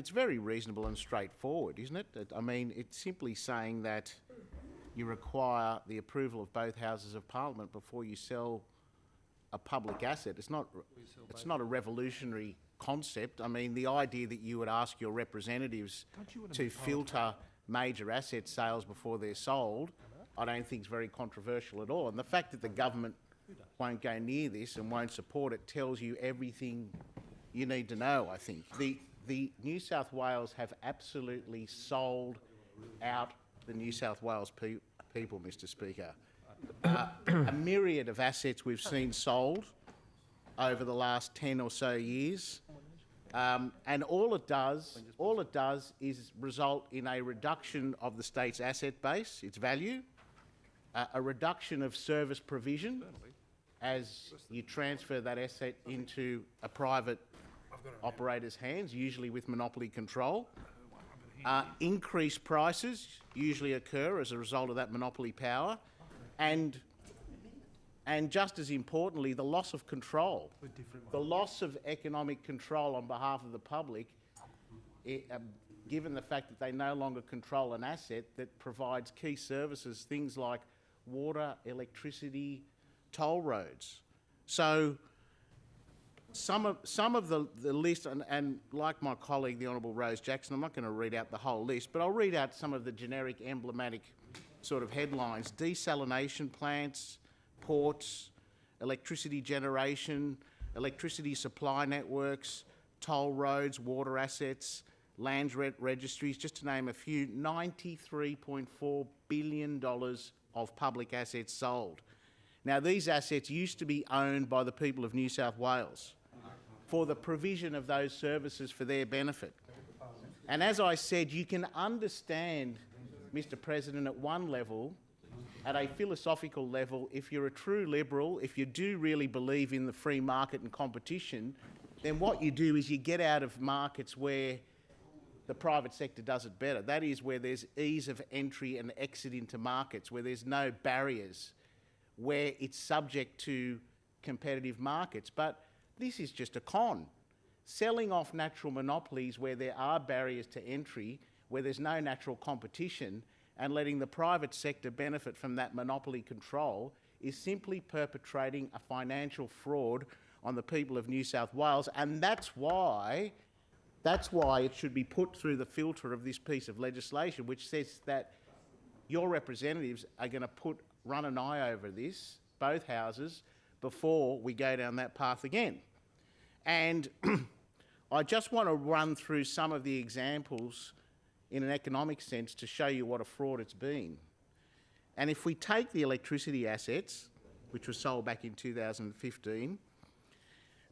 it's very reasonable and straightforward, isn't it? I mean, it's simply saying that you require the approval of both houses of parliament before you sell a public asset. It's not a revolutionary concept. I mean, the idea that you would ask your representatives to filter major asset sales before they're sold, I don't think is very controversial at all. And the fact that the government won't go near this and won't support it tells you everything you need to know, I think. The New South Wales have absolutely sold out the New South Wales people, Mr. Speaker. A myriad of assets we've seen sold over the last 10 or so years, and all it does is result in a reduction of the state's asset base, its value, a reduction of service provision as you transfer that asset into a private operator's hands, usually with monopoly control. Increased prices usually occur as a result of that monopoly power, and just as importantly, the loss of control, the loss of economic control on behalf of the public, given the fact that they no longer control an asset that provides key services, things like water, electricity, toll roads. So some of the list, and like my colleague, the Honourable Rose Jackson, I'm not going to read out the whole list, but I'll read out some of the generic emblematic sort of headlines: desalination plants, ports, electricity generation, electricity supply networks, toll roads, water assets, land registries, just to name a few. $93.4 billion of public assets sold. Now, these assets used to be owned by the people of New South Wales for the provision of those services for their benefit. And as I said, you can understand, Mr. President, at one level, at a philosophical level, if you're a true liberal, if you do really believe in the free market and competition, then what you do is you get out of markets where the private sector does it better. That is, where there's ease of entry and exit into markets, where there's no barriers, where it's subject to competitive markets. But this is just a con. Selling off natural monopolies where there are barriers to entry, where there's no natural competition, and letting the private sector benefit from that monopoly control is simply perpetrating a financial fraud on the people of New South Wales, and that's why it should be put through the filter of this piece of legislation, which says that your representatives are going to run an eye over this, both houses, before we go down that path again. And I just want to run through some of the examples in an economic sense to show you what a fraud it's been. And if we take the electricity assets, which were sold back in 2015,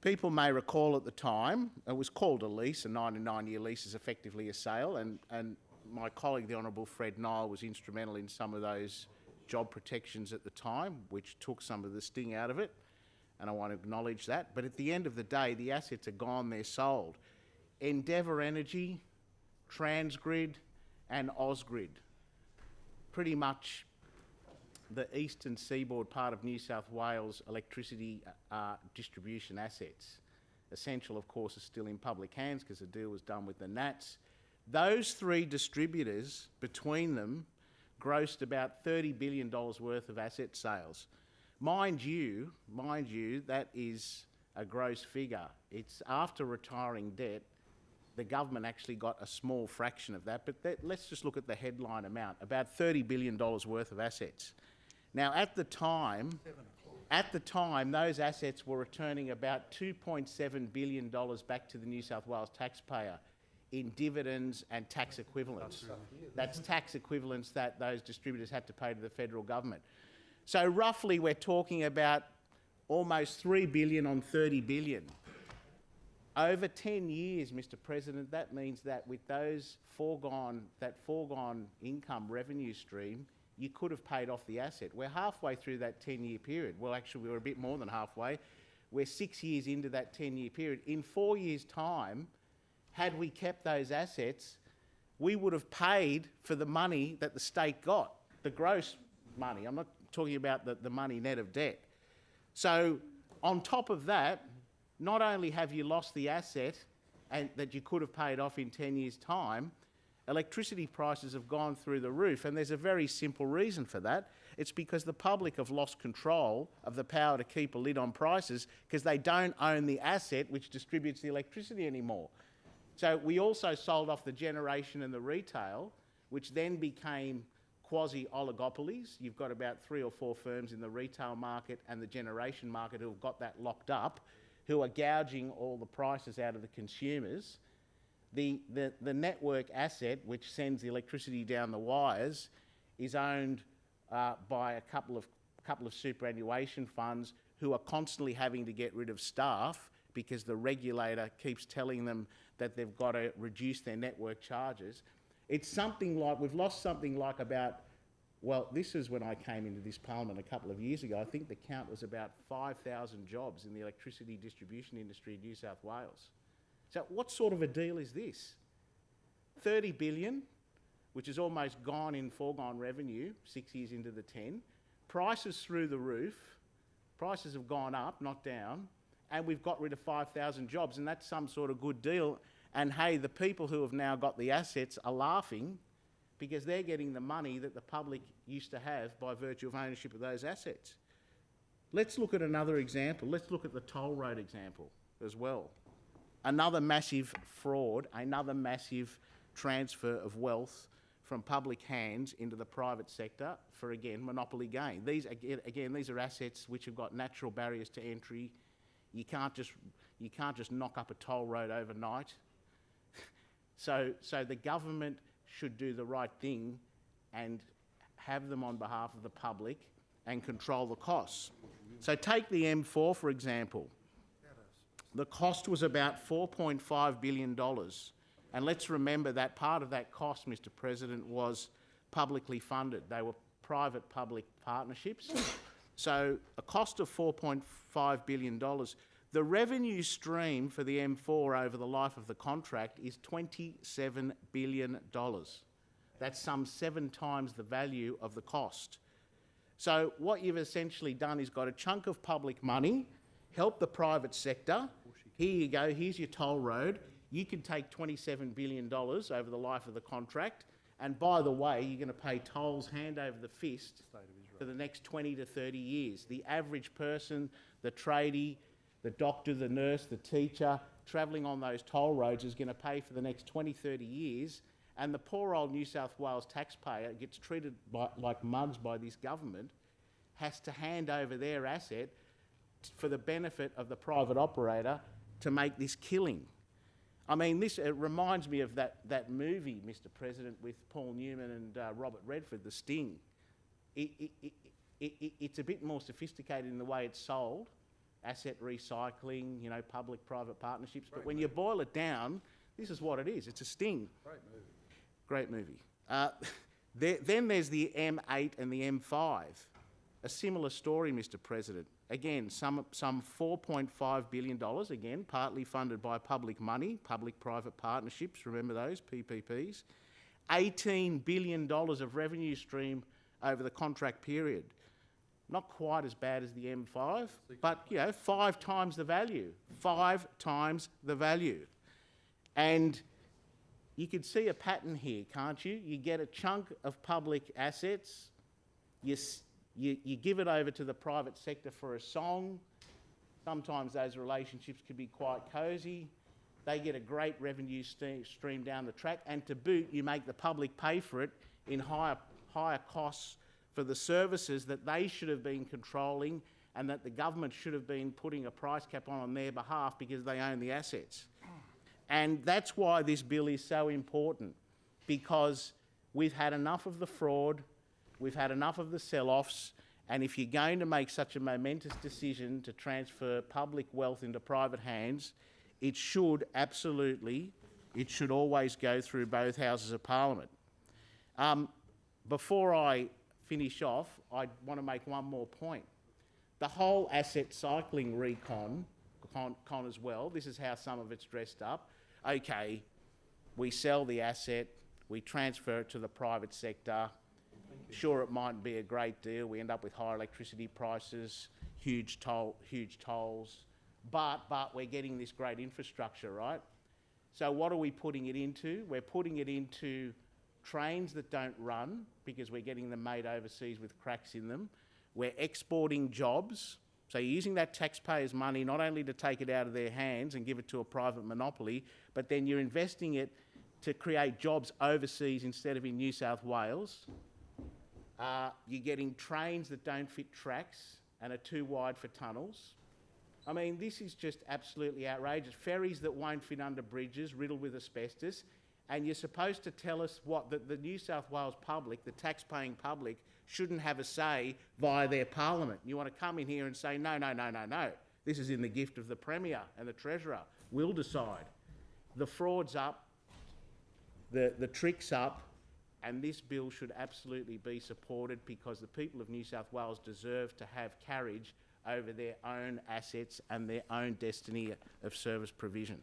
people may recall at the time, it was called a lease, a 99-year lease is effectively a sale, and my colleague, the Honourable Fred Nile, was instrumental in some of those job protections at the time, which took some of the sting out of it, and I want to acknowledge that. But at the end of the day, the assets are gone, they're sold. Endeavour Energy, Transgrid and Ausgrid, pretty much the eastern seaboard part of New South Wales electricity distribution assets. Essential, of course, is still in public hands because the deal was done with the Nats. Those three distributors, between them, grossed about $30 billion worth of asset sales. Mind you, that is a gross figure. It's after retiring debt. The government actually got a small fraction of that, but let's just look at the headline amount, about $30 billion worth of assets. Now, at the time, those assets were returning about $2.7 billion back to the New South Wales taxpayer in dividends and tax equivalents. That's tax equivalents that those distributors had to pay to the federal government. So roughly we're talking about almost $3 billion on $30 billion. Over 10 years, Mr. President, that means that with that foregone income revenue stream, you could have paid off the asset. We're halfway through that 10-year period. Well, actually, we're a bit more than halfway. We're 6 years into that 10-year period. In 4 years' time, had we kept those assets, we would have paid for the money that the state got, the gross money. I'm not talking about the money net of debt. So on top of that, not only have you lost the asset and that you could have paid off in 10 years' time, electricity prices have gone through the roof, and there's a very simple reason for that. It's because the public have lost control of the power to keep a lid on prices because they don't own the asset which distributes the electricity anymore. So we also sold off the generation and the retail, which then became quasi-oligopolies. You've got about 3 or 4 firms in the retail market and the generation market who have got that locked up, who are gouging all the prices out of the consumers. The network asset, which sends the electricity down the wires, is owned by a couple of superannuation funds who are constantly having to get rid of staff because the regulator keeps telling them that they've got to reduce their network charges. It's something like, we've lost something like about, well, this is when I came into this parliament a couple of years ago. I think the count was about 5,000 jobs in the electricity distribution industry in New South Wales. So what sort of a deal is this? 30 billion, which is almost gone in foregone revenue, 6 years into the 10. Prices through the roof. Prices have gone up, not down. And we've got rid of 5,000 jobs, and that's some sort of good deal. And hey, the people who have now got the assets are laughing because they're getting the money that the public used to have by virtue of ownership of those assets. Let's look at another example. Let's look at the toll road example as well. Another massive fraud, another massive transfer of wealth from public hands into the private sector for, again, monopoly gain. These are assets which have got natural barriers to entry. You can't just knock up a toll road overnight. So the government should do the right thing and have them on behalf of the public and control the costs. So take the M4, for example. The cost was about $4.5 billion. And let's remember that part of that cost, Mr. President, was publicly funded. They were private-public partnerships. So a cost of $4.5 billion. The revenue stream for the M4 over the life of the contract is $27 billion. That's some 7 times the value of the cost. So what you've essentially done is got a chunk of public money, help the private sector. Here you go, here's your toll road. You can take $27 billion over the life of the contract. And by the way, you're going to pay tolls hand over the fist for the next 20 to 30 years. The average person, the tradie, the doctor, the nurse, the teacher, travelling on those toll roads is going to pay for the next 20, 30 years. And the poor old New South Wales taxpayer gets treated like mugs by this government, has to hand over their asset for the benefit of the private operator to make this killing. I mean, it reminds me of that movie, Mr. President, with Paul Newman and Robert Redford, The Sting. It's a bit more sophisticated in the way it's sold, asset recycling, you know, public-private partnerships. But when you boil it down, this is what it is. It's a sting. Great movie. Then there's the M8 and the M5. A similar story, Mr. President. Again, some $4.5 billion, again, partly funded by public money, public-private partnerships, remember those, PPPs. $18 billion of revenue stream over the contract period. Not quite as bad as the M5, but, you know, 5 times the value. 5 times the value. And you can see a pattern here, can't you? You get a chunk of public assets, you give it over to the private sector for a song. Sometimes those relationships can be quite cosy. They get a great revenue stream down the track, and to boot, you make the public pay for it in higher costs for the services that they should have been controlling and that the government should have been putting a price cap on their behalf because they own the assets. And that's why this bill is so important, because we've had enough of the fraud, we've had enough of the sell-offs, and if you're going to make such a momentous decision to transfer public wealth into private hands, it should always go through both houses of Parliament. Before I finish off, I want to make one more point. The whole asset cycling recon as well, this is how some of it's dressed up. Okay, we sell the asset, we transfer it to the private sector. Sure, it mightn't be a great deal. We end up with higher electricity prices, huge tolls, but we're getting this great infrastructure, right? So what are we putting it into? We're putting it into trains that don't run because we're getting them made overseas with cracks in them. We're exporting jobs. So you're using that taxpayers' money not only to take it out of their hands and give it to a private monopoly, but then you're investing it to create jobs overseas instead of in New South Wales. You're getting trains that don't fit tracks and are too wide for tunnels. I mean, this is just absolutely outrageous. Ferries that won't fit under bridges riddled with asbestos, and you're supposed to tell us what the New South Wales public, the tax-paying public, shouldn't have a say via their parliament. You want to come in here and say, no, no, no, no, no. This is in the gift of the Premier and the Treasurer. We'll decide. The fraud's up, the trick's up, and this bill should absolutely be supported because the people of New South Wales deserve to have carriage over their own assets and their own destiny of service provision.